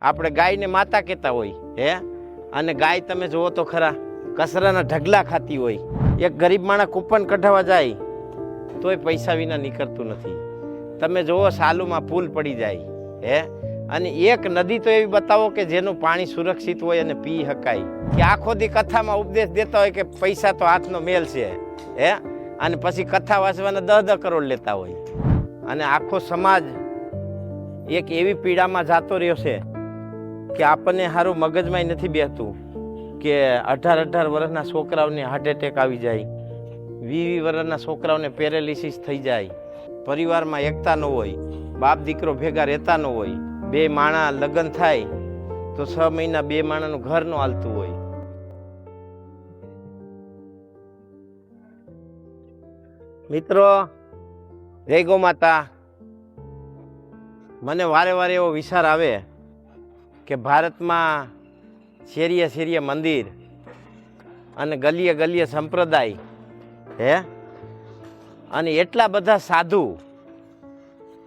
આપણે ગાયને માતા કહેતા હોય હે, અને ગાય તમે જુઓ તો ખરા કચરાના ઢગલા ખાતી હોય. એક ગરીબ માણસ કૂપન કઢાવવા જાય તોય પૈસા વિના નીકળતું નથી. તમે જુઓ સાલુમાં પુલ પડી જાય હે, અને એક નદી તો એવી બતાવો કે જેનું પાણી સુરક્ષિત હોય અને પી શકાય. કે આખો દી કથામાં ઉપદેશ દેતા હોય કે પૈસા તો હાથનો મેલ છે હે, અને પછી કથા વાંચવાના 10 કરોડ લેતા હોય. અને આખો સમાજ એક એવી પીડામાં જતો રહ્યો છે કે આપણને સારું મગજમાં નથી બેસતું કે 18 વર્ષના છોકરાઓને હાર્ટ એટેક આવી જાય, 20 વર્ષના છોકરાઓને પેરેલિસિસ થઈ જાય, પરિવારમાં એકતા ન હોય, બાપ દીકરો ભેગા રહેતા ન હોય, 2 માણા લગ્ન થાય તો 6 મહિના 2 માણાનું ઘર ન હાલતું હોય. મિત્રો, જય ગૌ માતા. મને વારે વારે એવો વિચાર આવે કે ભારતમાં શેરીએ શેરીએ મંદિર અને ગલીએ ગલીએ સંપ્રદાય હે, અને એટલા બધા સાધુ,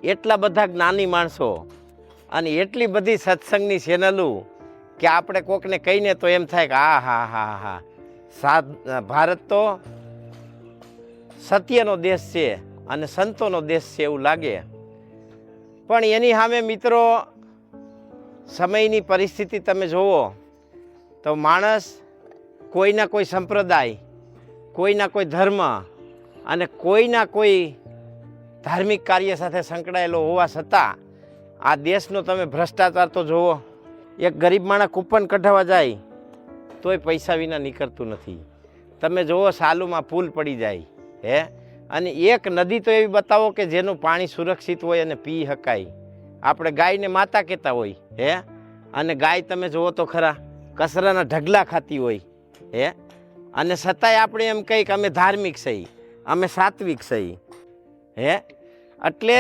એટલા બધા જ્ઞાની માણસો અને એટલી બધી સત્સંગની ચેનલો કે આપણે કોકને કહીને તો એમ થાય કે હા, ભારત તો સત્યનો દેશ છે અને સંતોનો દેશ છે એવું લાગે. પણ એની સામે મિત્રો સમયની પરિસ્થિતિ તમે જુઓ તો માણસ કોઈના કોઈ સંપ્રદાય, કોઈના કોઈ ધર્મ અને કોઈના કોઈ ધાર્મિક કાર્ય સાથે સંકળાયેલો હોવા છતાં આ દેશનો તમે ભ્રષ્ટાચાર તો જુઓ. એક ગરીબ માણસ કૂપન કઢાવવા જાય તોય પૈસા વિના નીકળતું નથી. તમે જુઓ સાલુમાં પુલ પડી જાય હે, અને એક નદી તો એવી બતાવો કે જેનું પાણી સુરક્ષિત હોય અને પી શકાય. આપણે ગાયને માતા કહેતા હોય હે, અને ગાય તમે જુઓ તો ખરા કચરાના ઢગલા ખાતી હોય હે, અને છતાંય આપણે એમ કહીએ કે અમે ધાર્મિક છીએ, અમે સાત્વિક છીએ હે. એટલે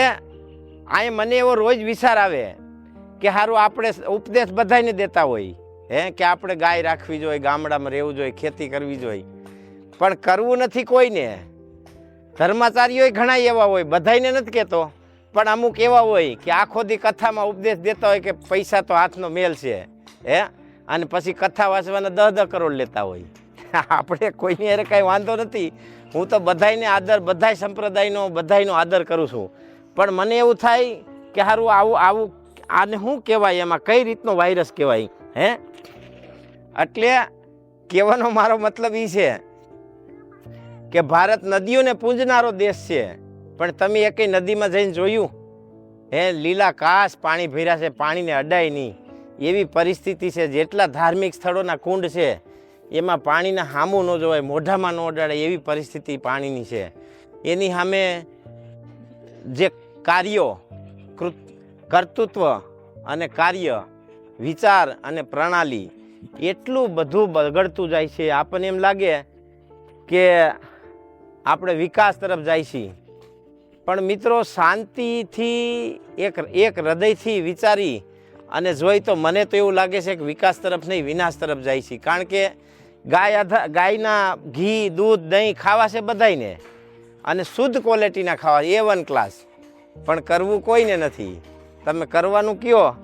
આ મને એવો રોજ વિચાર આવે કે સારું આપણે ઉપદેશ બધાને દેતા હોય હે કે આપણે ગાય રાખવી જોઈએ, ગામડામાં રહેવું જોઈએ, ખેતી કરવી જોઈએ, પણ કરવું નથી કોઈને. ધર્માચાર્યો ઘણા એવા હોય, બધાને નથી કહેતો, પણ અમુક એવા હોય કે આખો દી કથામાં ઉપદેશ દેતા હોય કે પૈસા તો હાથનો મેલ છે હે, અને પછી કથા વાંચવાના 10 કરોડ લેતા હોય. આપણે કોઈની અરે કાંઈ વાંધો નથી, હું તો બધાને આદર, બધા સંપ્રદાયનો આદર કરું છું. પણ મને એવું થાય કે સારું આવું આને શું કહેવાય, એમાં કઈ રીતનો વાયરસ કહેવાય હે. એટલે કહેવાનો મારો મતલબ એ છે કે ભારત નદીઓને પૂંજનારો દેશ છે, પણ તમે એકેય નદીમાં જઈને જોયું હે? લીલા કાશ પાણી ભર્યા છે, પાણીને અડાય નહીં એવી પરિસ્થિતિ છે. જેટલા ધાર્મિક સ્થળોના કુંડ છે એમાં પાણીના હામું ન જોવાય, મોઢામાં ન અડાડે એવી પરિસ્થિતિ પાણીની છે. એની સામે જે કાર્યો, કર્તૃત્વ અને કાર્ય, વિચાર અને પ્રણાલી એટલું બધું બગડતું જાય છે. આપણને એમ લાગે કે આપણે વિકાસ તરફ જાય છીએ, પણ મિત્રો શાંતિથી એક હૃદયથી વિચારી અને જોઈ તો મને તો એવું લાગે છે કે વિકાસ તરફ નહીં, વિનાશ તરફ જાય છે. કારણ કે ગાયના ઘી, દૂધ, દહીં ખાવા છે બધાને, અને શુદ્ધ ક્વોલિટીના ખાવા, A1 ક્લાસ, પણ કરવું કોઈને નથી. તમે કરવાનું કયો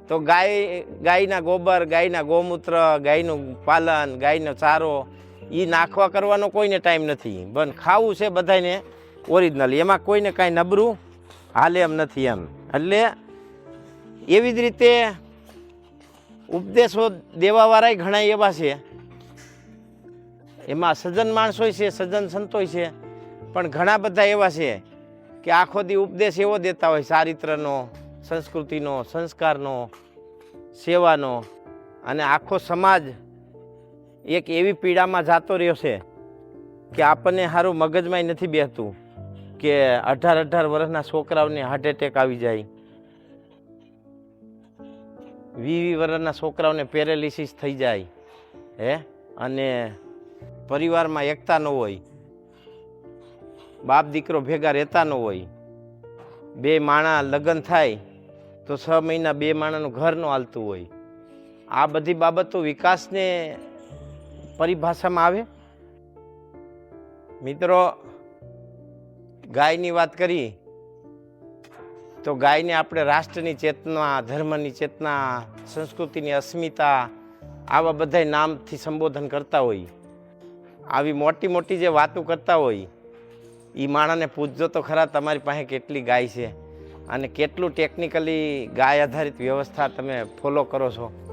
તો ગાયના ગોબર, ગાયના ગૌમૂત્ર, ગાયનું પાલન, ગાયનો ચારો એ નાખવા કરવાનો કોઈને ટાઈમ નથી. પણ ખાવું છે બધાને ઓરિજિનલ, એમાં કોઈને કાંઈ નબળું હાલે એમ નથી એમ. એટલે એવી જ રીતે ઉપદેશો દેવાવાળાય ઘણા એવા છે, એમાં સજ્જન માણસોય છે, સજ્જન સંતોય છે, પણ ઘણા બધા એવા છે કે આખો દી ઉપદેશ એવો દેતા હોય ચારિત્રનો, સંસ્કૃતિનો, સંસ્કારનો, સેવાનો, અને આખો સમાજ એક એવી પીડામાં જતો રહ્યો છે કે આપણને સારું મગજમાં નથી બેસતું કે 18 વર્ષના છોકરાઓને હાર્ટ એટેક આવી જાય, 20 વર્ષના છોકરાઓને પેરેલિસિસ થઈ જાય હે, અને પરિવારમાં એકતા ન હોય, બાપ દીકરો ભેગા રહેતા ન હોય, 2 માણા લગ્ન થાય તો 6 મહિના 2 માણાનું ઘર ન હાલતું હોય. આ બધી બાબતો વિકાસને પરિભાષામાં આવે. મિત્રો, ગાયની વાત કરી તો ગાયને આપણે રાષ્ટ્રની ચેતના, ધર્મની ચેતના, સંસ્કૃતિની અસ્મિતા આવા બધા નામથી સંબોધન કરતા હોય. આવી મોટી મોટી જે વાતો કરતા હોય એ માણસને પૂછજો તો ખરા તમારી પાસે કેટલી ગાય છે અને કેટલું ટેકનિકલી ગાય આધારિત વ્યવસ્થા તમે ફોલો કરો છો.